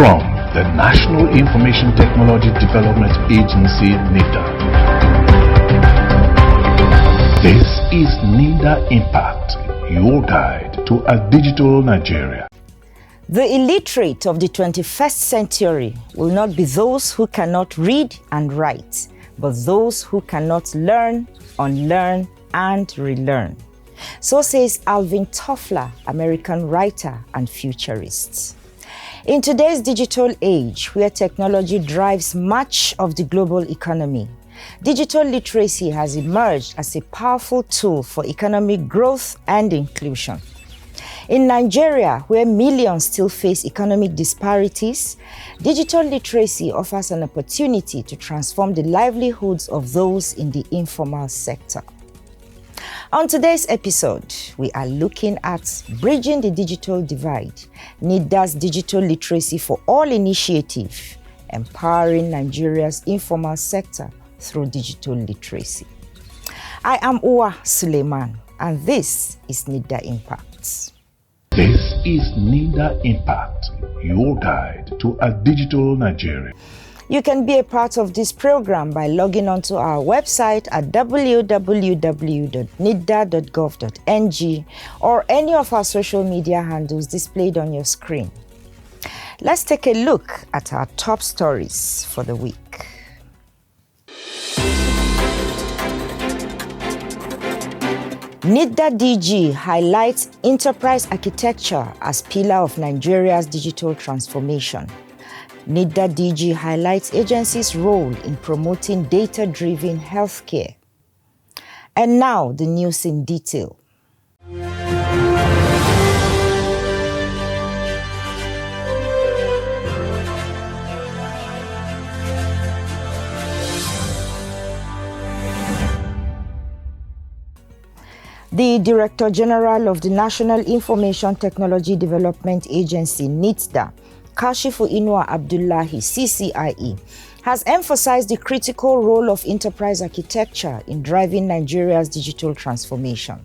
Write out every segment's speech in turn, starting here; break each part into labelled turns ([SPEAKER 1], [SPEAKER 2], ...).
[SPEAKER 1] From the National Information Technology Development Agency, NITDA. This is Nitda Impact, your guide to a digital Nigeria.
[SPEAKER 2] The illiterate of the 21st century will not be those who cannot read and write, but those who cannot learn, unlearn, and relearn. So says Alvin Toffler, American writer and futurist. In today's digital age, where technology drives much of the global economy, digital literacy has emerged as a powerful tool for economic growth and inclusion. In Nigeria, where millions still face economic disparities, digital literacy offers an opportunity to transform the livelihoods of those in the informal sector. On today's episode, we are looking at Bridging the Digital Divide, NITDA's Digital Literacy for All initiative, empowering Nigeria's informal sector through digital literacy. I am Uwa Suleiman, and this is Nitda Impact.
[SPEAKER 1] This is Nitda Impact, your guide to a digital Nigeria.
[SPEAKER 2] You can be a part of this program by logging onto our website at www.nitda.gov.ng or any of our social media handles displayed on your screen. Let's take a look at our top stories for the week. NITDA DG highlights enterprise architecture as pillar of Nigeria's digital transformation. NITDA DG highlights agency's role in promoting data-driven healthcare. And now, the news in detail. The Director General of the National Information Technology Development Agency, NITDA, Kashifu Inuwa Abdullahi, CCIE, has emphasized the critical role of enterprise architecture in driving Nigeria's digital transformation.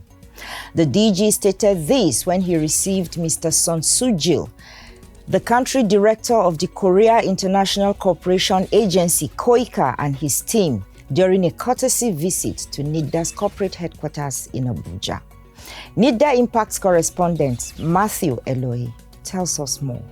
[SPEAKER 2] The DG stated this when he received Mr. Sun Sujil, the country director of the Korea International Cooperation Agency, KOICA, and his team during a courtesy visit to NITDA's corporate headquarters in Abuja. NITDA Impact's correspondent, Matthew Eloy, tells us more.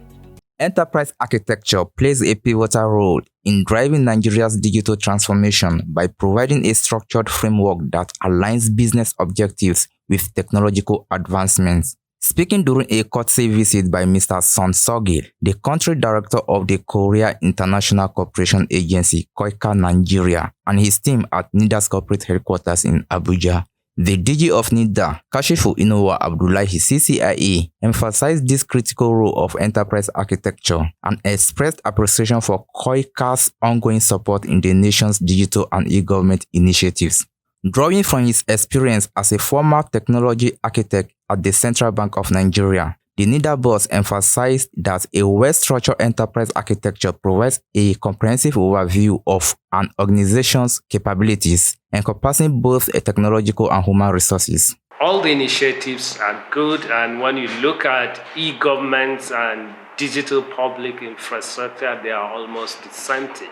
[SPEAKER 3] Enterprise architecture plays a pivotal role in driving Nigeria's digital transformation by providing a structured framework that aligns business objectives with technological advancements. Speaking during a courtesy visit by Mr. Sun Sogil, the country director of the Korea International Cooperation Agency, KOICA Nigeria, and his team at NITDA's corporate headquarters in Abuja, the DG of NITDA, Kashifu Inuwa Abdullahi, CCIE, emphasized this critical role of enterprise architecture and expressed appreciation for KOICA's ongoing support in the nation's digital and e-government initiatives. Drawing from his experience as a former technology architect at the Central Bank of Nigeria, the NITDA boss emphasized that a well-structured enterprise architecture provides a comprehensive overview of an organization's capabilities, encompassing both technological and human resources.
[SPEAKER 4] All the initiatives are good, and when you look at e-government and digital public infrastructure, they are almost the same thing.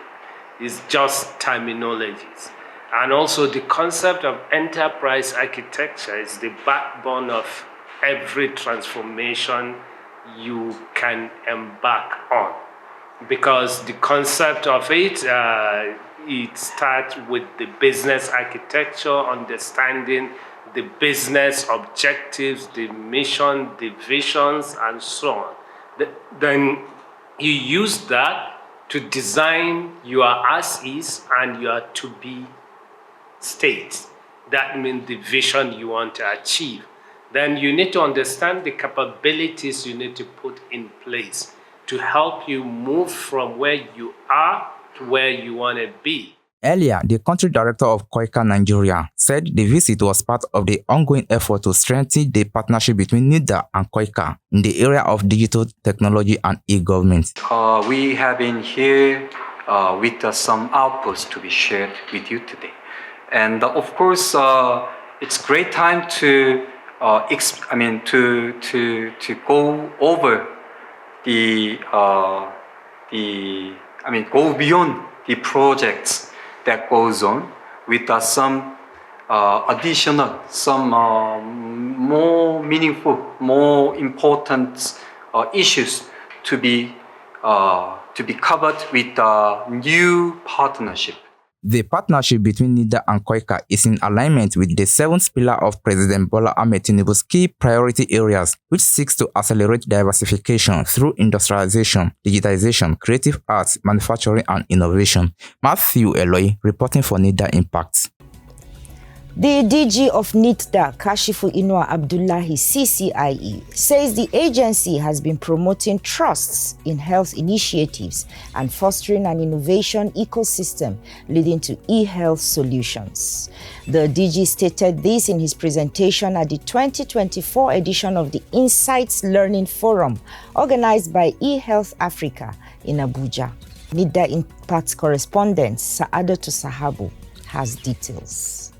[SPEAKER 4] It's just terminologies. And also the concept of enterprise architecture is the backbone of every transformation you can embark on. Because the concept of it starts with the business architecture, understanding the business objectives, the mission, the visions, and so on. Then you use that to design your as-is and your to-be state. That means the vision you want to achieve. Then you need to understand the capabilities you need to put in place to help you move from where you are to where you want to be.
[SPEAKER 3] Earlier, the country director of KOICA Nigeria said the visit was part of the ongoing effort to strengthen the partnership between NITDA and KOICA in the area of digital technology and e-government.
[SPEAKER 5] We have been here with some outputs to be shared with you today. And of course, it's great time to go over the go beyond the projects that goes on with some additional, some more meaningful, more important issues to be covered with a new partnership.
[SPEAKER 3] The partnership between NIDA and KOICA is in alignment with the 7th pillar of President Bola Ahmed Tinubu's key priority areas, which seeks to accelerate diversification through industrialization, digitization, creative arts, manufacturing, and innovation. Matthew Eloy, reporting for NIDA Impact.
[SPEAKER 2] The DG of Nitda, Kashifu Inua Abdullahi CCIE, says the agency has been promoting trusts in health initiatives and fostering an innovation ecosystem leading to e-health solutions. The DG stated this in his presentation at the 2024 edition of the Insights Learning Forum, organized by eHealth Africa in Abuja. Nitda Impact correspondent Sa'adatu Sahabu has details.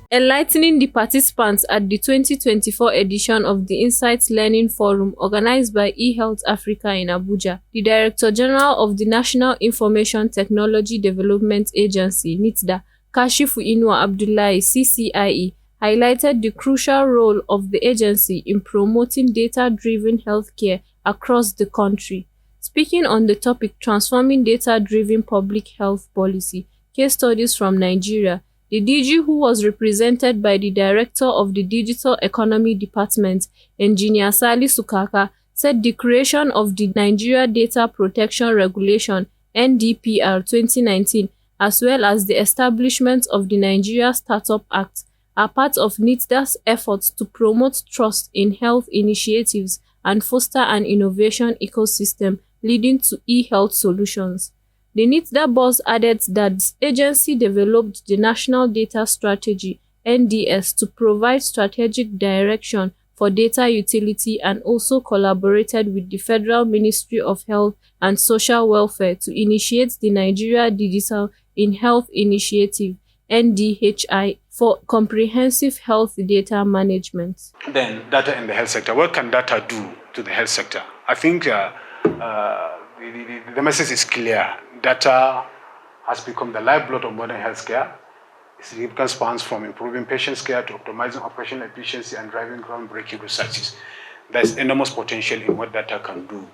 [SPEAKER 6] Enlightening the participants at the 2024 edition of the Insights Learning Forum organized by eHealth Africa in Abuja, the Director General of the National Information Technology Development Agency, Nitda, Kashifu Inua Abdullahi CCIE, highlighted the crucial role of the agency in promoting data-driven healthcare across the country. Speaking on the topic Transforming Data-Driven Public Health Policy, Case Studies from Nigeria, the DG, who was represented by the Director of the Digital Economy Department, Engineer Sali Sukaka, said the creation of the Nigeria Data Protection Regulation (NDPR) 2019, as well as the establishment of the Nigeria Startup Act, are part of NITDA's efforts to promote trust in health initiatives and foster an innovation ecosystem leading to e-health solutions. The Nitda boss added that the agency developed the National Data Strategy (NDS) to provide strategic direction for data utility and also collaborated with the Federal Ministry of Health and Social Welfare to initiate the Nigeria Digital in Health Initiative (NDHI) for comprehensive health data management.
[SPEAKER 7] Then data in the health sector. What can data do to the health sector? I think the message is clear. Data has become the lifeblood of modern healthcare. Its significance spans from improving patient care to optimizing operational efficiency and driving groundbreaking researches. There's enormous potential in what data can do.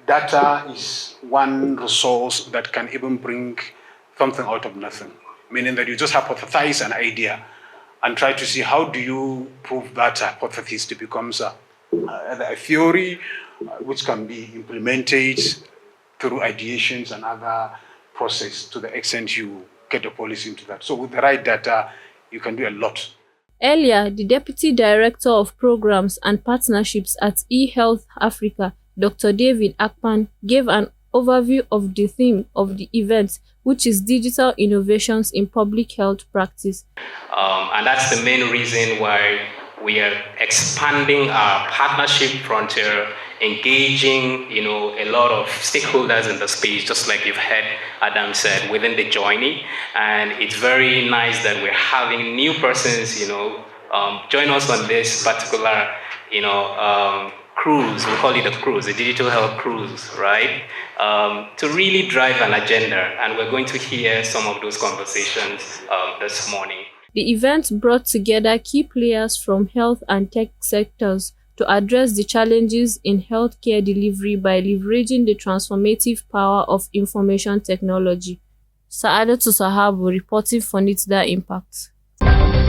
[SPEAKER 7] Data is one resource that can even bring something out of nothing, meaning that you just hypothesize an idea and try to see how do you prove that hypothesis to become a theory which can be implemented through ideations and other process to the extent you get a policy into that. So with the right data, you can do a lot.
[SPEAKER 6] Earlier, the Deputy Director of Programs and Partnerships at eHealth Africa, Dr. David Akpan, gave an overview of the theme of the event, which is Digital Innovations in Public Health Practice.
[SPEAKER 8] And that's the main reason why we are expanding our partnership frontier, engaging, a lot of stakeholders in the space, just like you've heard Adam said, within the journey. And it's very nice that we're having new persons, join us on this particular, cruise. We call it a cruise, a digital health cruise, right? To really drive an agenda. And we're going to hear some of those conversations this morning.
[SPEAKER 6] The event brought together key players from health and tech sectors to address the challenges in healthcare delivery by leveraging the transformative power of information technology. Sa'adatu Sahabu reporting for Nitda Impact.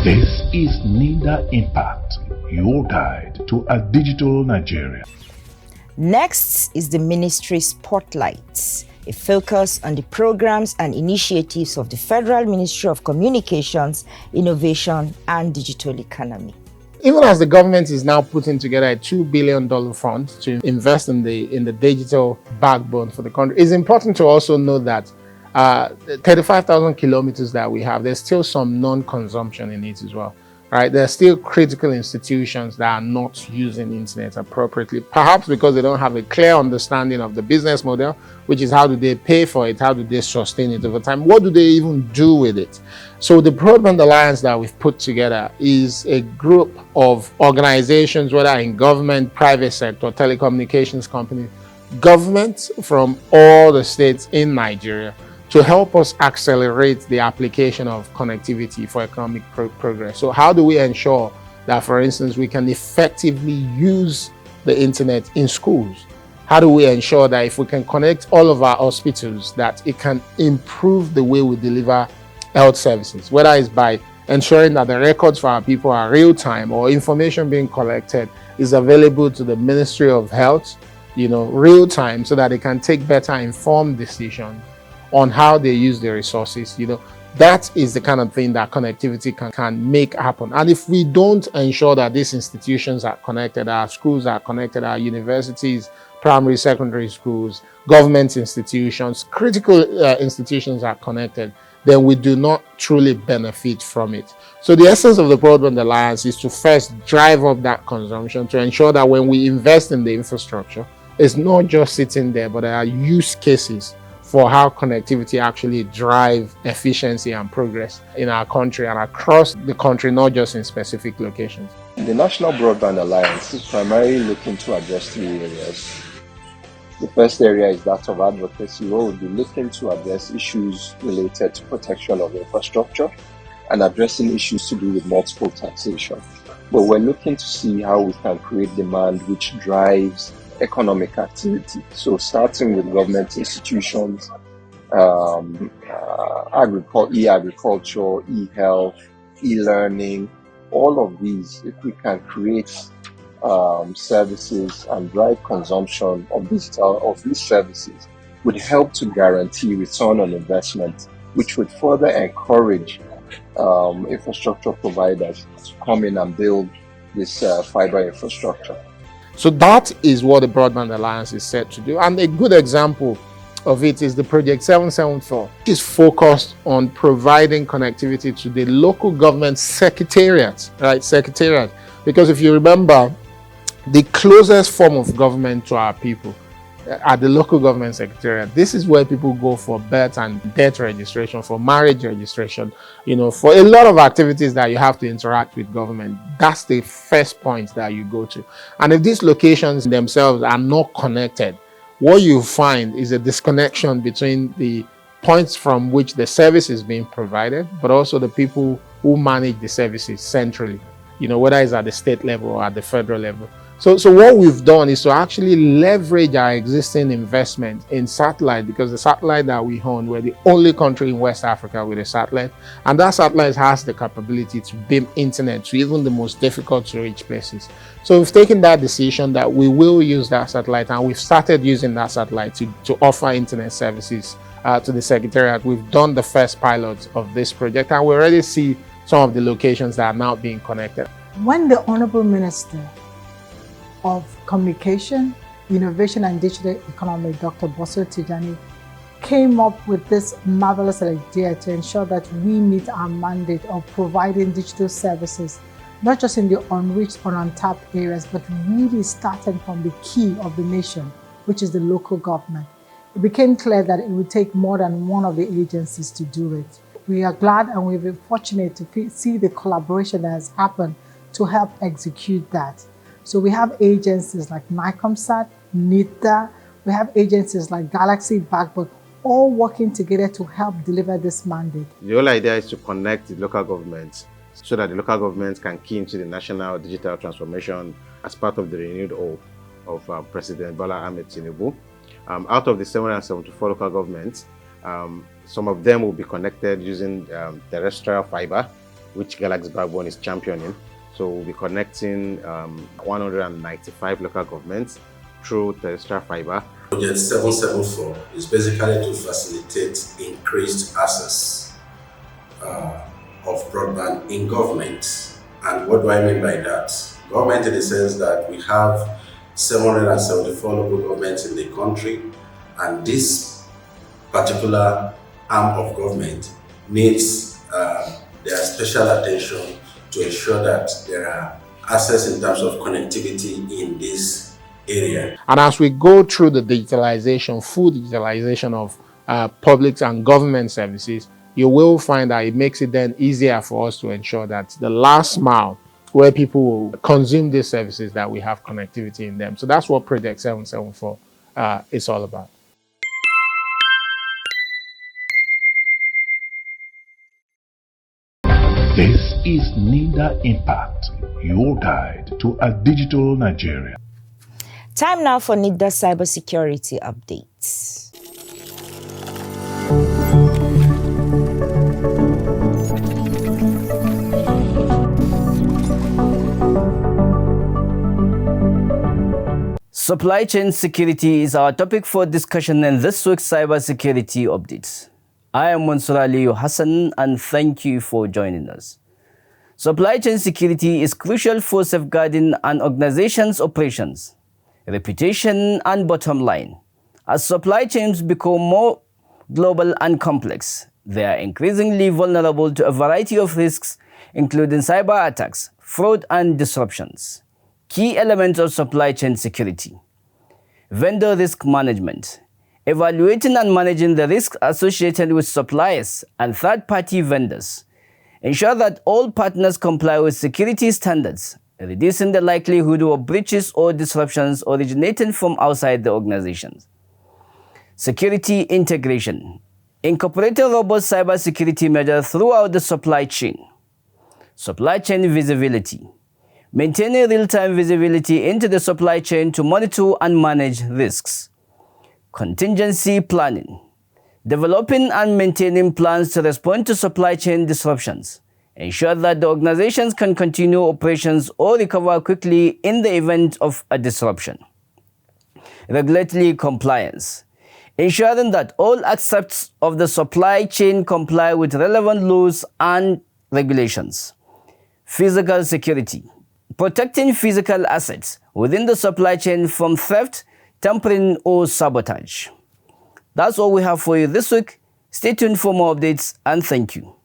[SPEAKER 1] This is Nitda Impact, your guide to a digital Nigeria.
[SPEAKER 2] Next is the Ministry Spotlight, a focus on the programs and initiatives of the Federal Ministry of Communications, Innovation and Digital Economy.
[SPEAKER 9] Even as the government is now putting together a $2 billion fund to invest in the digital backbone for the country, it's important to also know that 35,000 kilometers that we have, there's still some non-consumption in it as well. Right? There are still critical institutions that are not using internet appropriately, perhaps because they don't have a clear understanding of the business model, which is how do they pay for it, how do they sustain it over time, what do they even do with it. So the Broadband Alliance that we've put together is a group of organizations, whether in government, private sector, telecommunications companies, governments from all the states in Nigeria to help us accelerate the application of connectivity for economic progress. So how do we ensure that, for instance, we can effectively use the internet in schools? How do we ensure that if we can connect all of our hospitals, that it can improve the way we deliver health services, whether it's by ensuring that the records for our people are real time, or information being collected is available to the Ministry of Health, real time, so that they can take better informed decisions on how they use their resources. That is the kind of thing that connectivity can make happen. And if we don't ensure that these institutions are connected, our schools are connected, our universities, primary, secondary schools, government institutions, critical institutions are connected, then we do not truly benefit from it. So the essence of the Broadband Alliance is to first drive up that consumption, to ensure that when we invest in the infrastructure, it's not just sitting there, but there are use cases for how connectivity actually drive efficiency and progress in our country and across the country, not just in specific locations.
[SPEAKER 10] The National Broadband Alliance is primarily looking to address three areas. The first area is that of advocacy, where we'll be looking to address issues related to protection of infrastructure and addressing issues to do with multiple taxation. But we're looking to see how we can create demand which drives economic activity. So starting with government institutions, e-agriculture, e-health, e-learning, all of these, if we can create services and drive consumption of these services, would help to guarantee return on investment, which would further encourage infrastructure providers to come in and build this fiber infrastructure.
[SPEAKER 9] So that is what the Broadband Alliance is set to do. And a good example of it is the Project 774, which is focused on providing connectivity to the local government secretariat, right? Secretariat. Because if you remember, the closest form of government to our people at the local government secretariat. This is where people go for birth and death registration, for marriage registration, for a lot of activities that you have to interact with government. That's the first point that you go to. And if these locations themselves are not connected, what you find is a disconnection between the points from which the service is being provided, but also the people who manage the services centrally, whether it's at the state level or at the federal level. So what we've done is to actually leverage our existing investment in satellite, because the satellite that we own, we're the only country in West Africa with a satellite, and that satellite has the capability to beam internet to even the most difficult to reach places. So we've taken that decision that we will use that satellite, and we've started using that satellite to offer internet services to the Secretariat. We've done the first pilot of this project, and we already see some of the locations that are now being connected.
[SPEAKER 11] When the Honorable Minister of Communication, Innovation and Digital Economy, Dr. Boso Tijani, came up with this marvelous idea to ensure that we meet our mandate of providing digital services, not just in the unreached or untapped areas, but really starting from the key of the nation, which is the local government. It became clear that it would take more than one of the agencies to do it. We are glad and we've been fortunate to see the collaboration that has happened to help execute that. So we have agencies like NICOMSAT, Nitda, we have agencies like Galaxy Backbone, all working together to help deliver this mandate.
[SPEAKER 12] The whole idea is to connect the local governments so that the local governments can key into the national digital transformation as part of the renewed hope of President Bola Ahmed Tinubu. Out of the 774 local governments, some of them will be connected using terrestrial fiber, which Galaxy Backbone is championing. So we'll be connecting 195 local governments through terrestrial fiber.
[SPEAKER 13] Project 774 is basically to facilitate increased access of broadband in government. And what do I mean by that? Government in the sense that we have 774 local governments in the country, and this particular arm of government needs their special attention to ensure that there are access in terms of connectivity in this area.
[SPEAKER 9] And as we go through the digitalization, full digitalization of public and government services, you will find that it makes it then easier for us to ensure that the last mile where people will consume these services, that we have connectivity in them. So that's what Project 774 is all about.
[SPEAKER 1] This is Nitda Impact, your guide to a digital Nigeria.
[SPEAKER 2] Time now for Nitda cybersecurity updates.
[SPEAKER 14] Supply chain security is our topic for discussion in this week's cybersecurity updates. I am Mansur Aliyu Hassan and thank you for joining us. Supply chain security is crucial for safeguarding an organization's operations, reputation, and bottom line. As supply chains become more global and complex, they are increasingly vulnerable to a variety of risks, including cyber attacks, fraud, and disruptions. Key elements of supply chain security: vendor risk management, evaluating and managing the risks associated with suppliers and third-party vendors. Ensure that all partners comply with security standards, reducing the likelihood of breaches or disruptions originating from outside the organization. Security integration, incorporating robust cybersecurity measures throughout the supply chain. Supply chain visibility, maintaining real-time visibility into the supply chain to monitor and manage risks. Contingency planning, developing and maintaining plans to respond to supply chain disruptions. Ensure that the organizations can continue operations or recover quickly in the event of a disruption. Regulatory compliance, ensuring that all aspects of the supply chain comply with relevant laws and regulations. Physical security, protecting physical assets within the supply chain from theft, tampering, or sabotage. That's all we have for you this week. Stay tuned for more updates and thank you.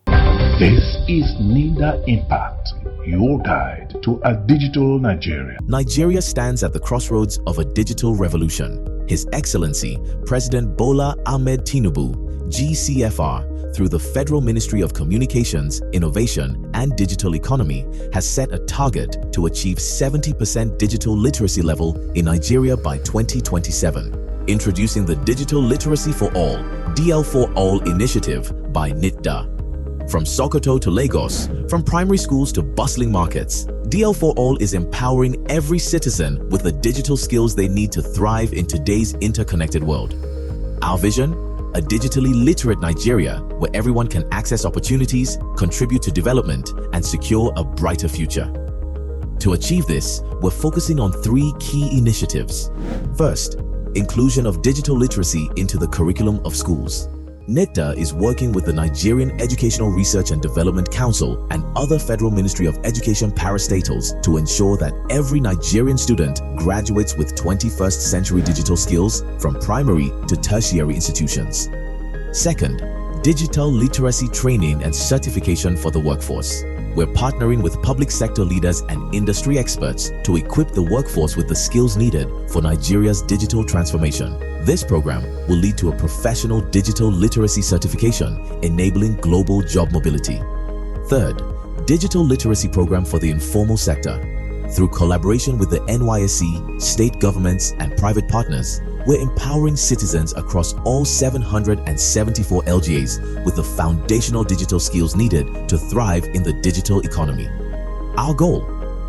[SPEAKER 1] This is Nitda Impact, your guide to a digital Nigeria.
[SPEAKER 15] Nigeria stands at the crossroads of a digital revolution. His Excellency, President Bola Ahmed Tinubu, GCFR, through the Federal Ministry of Communications, Innovation, and Digital Economy, has set a target to achieve 70% digital literacy level in Nigeria by 2027. Introducing the Digital Literacy for All, DL for All initiative by Nitda. From Sokoto to Lagos, from primary schools to bustling markets, DL for All is empowering every citizen with the digital skills they need to thrive in today's interconnected world. Our vision? A digitally literate Nigeria where everyone can access opportunities, contribute to development, and secure a brighter future. To achieve this, we're focusing on 3 key initiatives. First, inclusion of digital literacy into the curriculum of schools. Nitda is working with the Nigerian Educational Research and Development Council and other Federal Ministry of Education parastatals to ensure that every Nigerian student graduates with 21st century digital skills from primary to tertiary institutions. Second, digital literacy training and certification for the workforce. We're partnering with public sector leaders and industry experts to equip the workforce with the skills needed for Nigeria's digital transformation. This program will lead to a professional digital literacy certification, enabling global job mobility. Third, digital literacy program for the informal sector. Through collaboration with the NYSC, state governments, and private partners, we're empowering citizens across all 774 LGAs with the foundational digital skills needed to thrive in the digital economy. Our goal: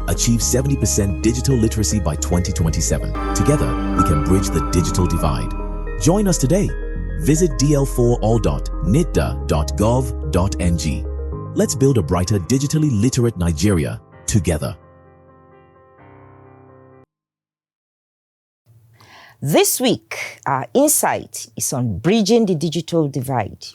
[SPEAKER 15] achieve 70% digital literacy by 2027. Together, we can bridge the digital divide. Join us today. Visit dl4all.nitda.gov.ng. Let's build a brighter digitally literate Nigeria together.
[SPEAKER 2] This week, our insight is on bridging the digital divide.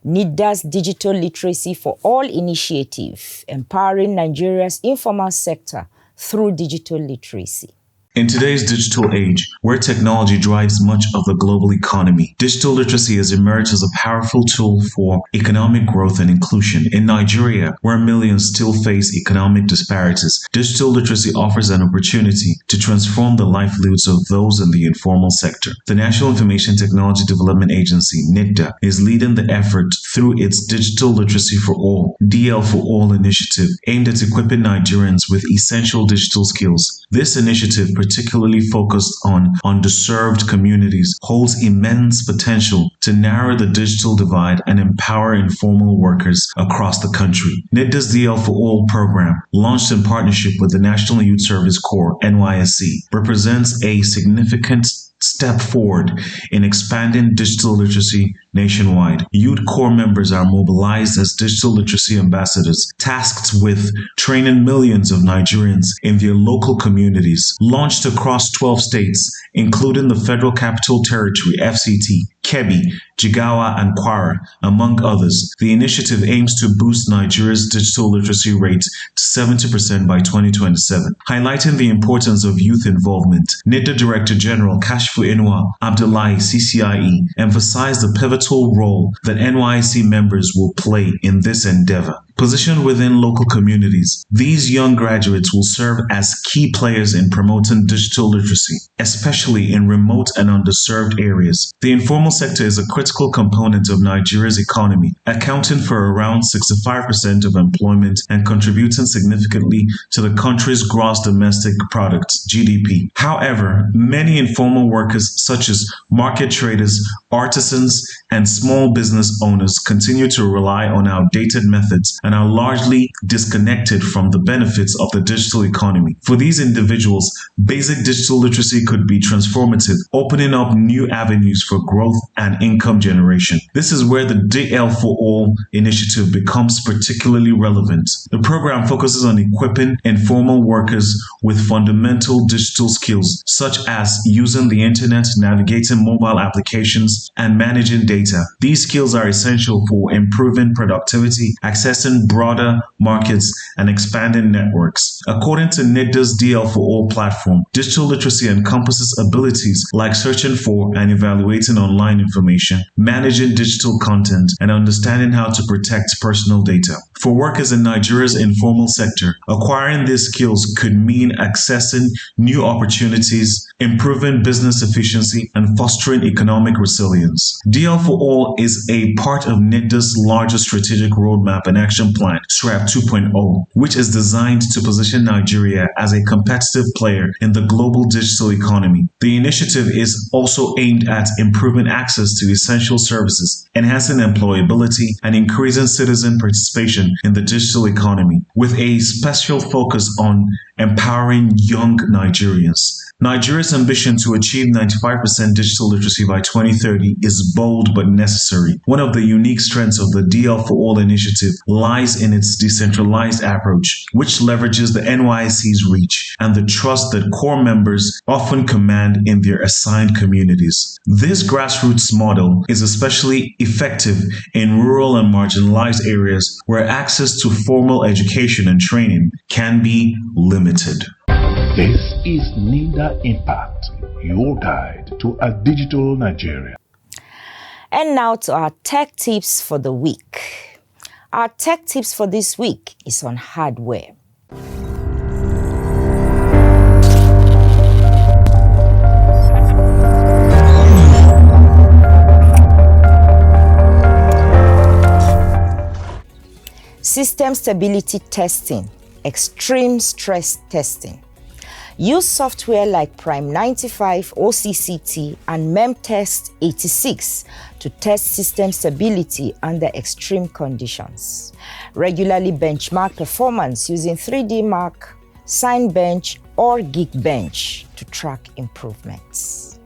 [SPEAKER 2] Nitda's Digital Literacy for All initiative, empowering Nigeria's informal sector through digital literacy.
[SPEAKER 16] In today's digital age, where technology drives much of the global economy, digital literacy has emerged as a powerful tool for economic growth and inclusion. In Nigeria, where millions still face economic disparities, digital literacy offers an opportunity to transform the livelihoods of those in the informal sector. The National Information Technology Development Agency, Nitda, is leading the effort through its Digital Literacy for All, DL for All initiative, aimed at equipping Nigerians with essential digital skills. This initiative particularly focused on underserved communities, holds immense potential to narrow the digital divide and empower informal workers across the country. Nitda's DL for All program, launched in partnership with the National Youth Service Corps, NYSC, represents a significant step forward in expanding digital literacy nationwide. Youth Corps members are mobilized as digital literacy ambassadors, tasked with training millions of Nigerians in their local communities. Launched across 12 states, including the Federal Capital Territory, FCT, Kebbi, Jigawa, and Kwara, among others, the initiative aims to boost Nigeria's digital literacy rate to 70% by 2027. Highlighting the importance of youth involvement, Nitda Director General Kashfu Inwa Abdullahi, CCIE, emphasized the pivotal role that NYSC members will play in this endeavor. Positioned within local communities, these young graduates will serve as key players in promoting digital literacy, especially in remote and underserved areas. The informal sector is a critical component of Nigeria's economy, accounting for around 65% of employment and contributing significantly to the country's gross domestic product, GDP. However, many informal workers such as market traders, artisans, and small business owners continue to rely on outdated methods and are largely disconnected from the benefits of the digital economy. For these individuals, basic digital literacy could be transformative, opening up new avenues for growth and income generation. This is where the DL for All initiative becomes particularly relevant. The program focuses on equipping informal workers with fundamental digital skills, such as using the internet, navigating mobile applications, and managing data. These skills are essential for improving productivity, accessing broader markets, and expanding networks. According to Nitda's DL for All platform, digital literacy encompasses abilities like searching for and evaluating online information, managing digital content, and understanding how to protect personal data. For workers in Nigeria's informal sector, acquiring these skills could mean accessing new opportunities, improving business efficiency, and fostering economic resilience. DL for All is a part of Nitda's larger strategic roadmap and action plan, SRAP 2.0, which is designed to position Nigeria as a competitive player in the global digital economy. The initiative is also aimed at improving access to essential services, enhancing employability, and increasing citizen participation in the digital economy, with a special focus on empowering young Nigerians. Nigeria's ambition to achieve 95% digital literacy by 2030 is bold but necessary. One of the unique strengths of the DL for All initiative lies in its decentralized approach, which leverages the NYSC's reach and the trust that core members often command in their assigned communities. This grassroots model is especially effective in rural and marginalized areas where access to formal education and training can be limited.
[SPEAKER 1] This is Nitda Impact, your guide to a digital Nigeria.
[SPEAKER 2] And now to our tech tips for the week. Our tech tips for this week is on hardware. System stability testing, extreme stress testing. Use software like Prime 95, OCCT, and MemTest 86 to test system stability under extreme conditions. Regularly benchmark performance using 3D Mark, Signbench, or Geekbench to track improvements.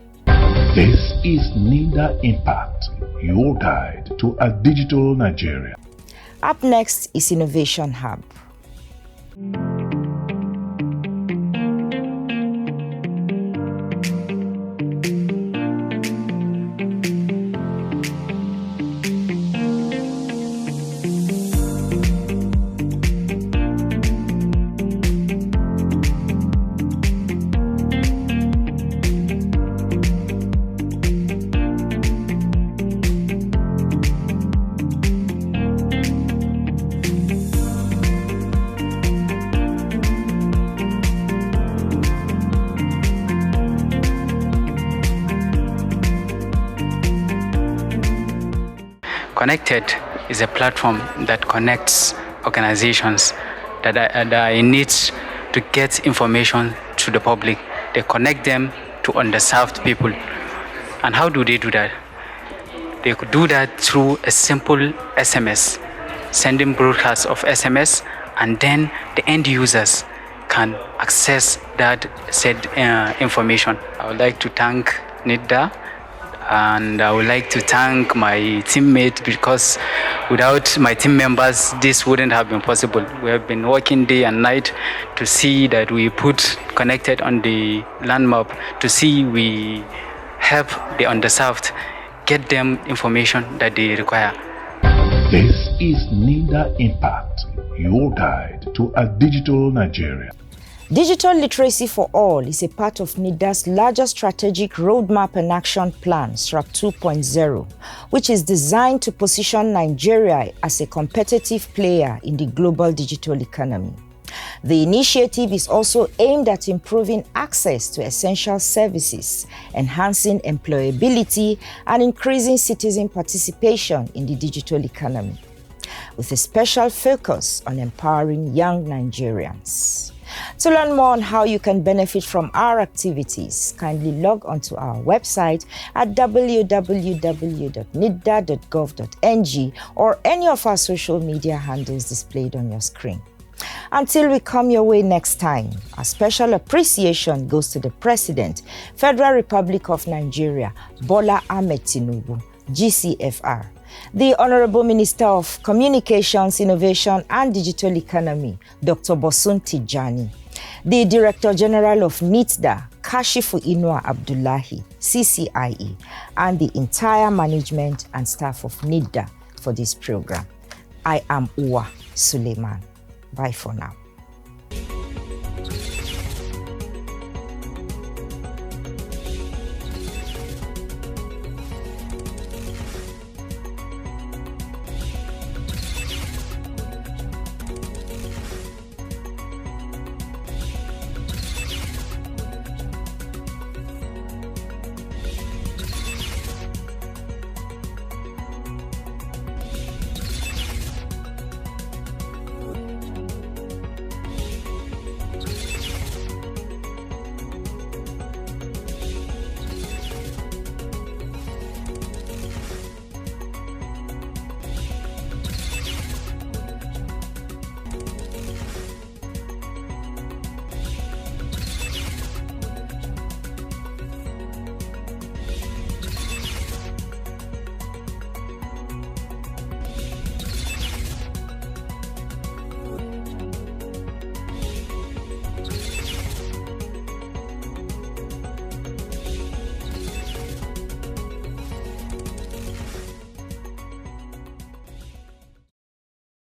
[SPEAKER 1] This is Nitda Impact, your guide to a digital Nigeria.
[SPEAKER 2] Up next is Innovation Hub.
[SPEAKER 17] Connected is a platform that connects organizations that are in need to get information to the public. they connect them to underserved people. And how do they do that? They could do that through a simple SMS, sending broadcasts of SMS, and then the end users can access that said information. I would like to thank Nitda, and I would like to thank my teammates, because without my team members, this wouldn't have been possible. We have been working day and night to see that we put connected on the land map, to see we help the underserved get them information that they require.
[SPEAKER 1] This is Nitda Impact, your guide to a digital Nigeria.
[SPEAKER 2] Digital literacy for all is a part of Nitda's larger strategic roadmap and action plan, SRAP 2.0, which is designed to position Nigeria as a competitive player in the global digital economy. The initiative is also aimed at improving access to essential services, enhancing employability, and increasing citizen participation in the digital economy, with a special focus on empowering young Nigerians. To learn more on how you can benefit from our activities, kindly log onto our website at www.nitda.gov.ng or any of our social media handles displayed on your screen. Until we come your way next time, a special appreciation goes to the President, Federal Republic of Nigeria, Bola Ahmed Tinubu, GCFR, the Honorable Minister of Communications, Innovation and Digital Economy, Dr. Bosun Tijani, the Director General of Nitda, Kashifu Inua Abdullahi, CCIE, and the entire management and staff of Nitda for this program. I am Uwa Suleiman. Bye for now.